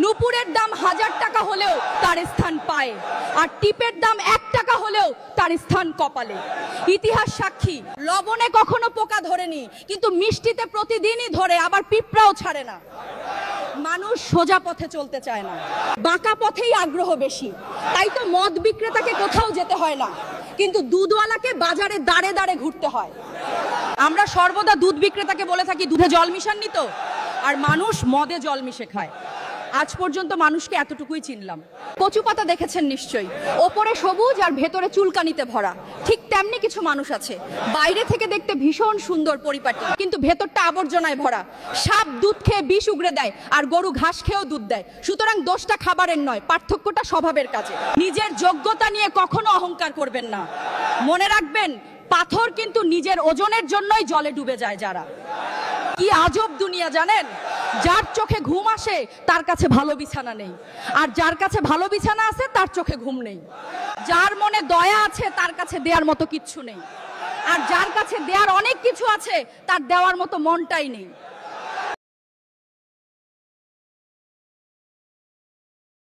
নুপুরের দাম 1000 টাকা হলেও তার স্থান পায়ে, আর টিপের দাম 1 টাকা হলেও তার স্থান কপালে। ইতিহাস সাক্ষী, লবণে কখনো পোকা ধরেনি, কিন্তু মিষ্টিতে প্রতিদিনই ধরে, আবার পিঁপড়াও ছাড়ে না। মানুষ সোজা পথে চলতে চায় না, বাঁকা পথেই আগ্রহ বেশি। তাই তো মদ বিক্রেতাকে কোথাও যেতে হয় না, কিন্তু দুধওয়ালাকে বাজারে দাঁড়ে দাঁড়ে ঘুরতে হয়। আমরা সর্বদা দুধ বিক্রেতাকে বলে থাকি দুধে জল মিশাননি তো, আর মানুষ মদে জল মিশে খায়। আজ পর্যন্ত মানুষকে এতটুকুই চিনলাম। কচু পাতা দেখেছেন নিশ্চয়ই, ওপরে সবুজ আর ভেতরে চুলকানিতে ভরা। ঠিক তেমনি কিছু মানুষ আছে, বাইরে থেকে দেখতে ভীষণ সুন্দর পরিপাটি, কিন্তু ভেতরটা আবর্জনায় ভরা। সাপ দুধ খেয়ে বিষ উগড়ে দেয়, আর গরু ঘাস খেয়েও দুধ দেয়। সুতরাং দোষটা খাবারের নয়, পার্থক্যটা স্বভাবের কাছে। নিজের যোগ্যতা নিয়ে কখনো অহংকার করবেন না। মনে রাখবেন, পাথর কিন্তু নিজের ওজনের জন্যই জলে ডুবে যায়। যারা, কি আজব দুনিয়া জানেন? যার চোখে ঘুম আসে তার কাছে ভালো বিছানা নেই, আর যার কাছে ভালো বিছানা আছে তার চোখে ঘুম নেই। যার মনে দয়া আছে তার কাছে দেওয়ার মতো কিচ্ছু নেই, আর যার কাছে দেওয়ার অনেক কিছু আছে তার দেওয়ার মতো মনটাই নেই।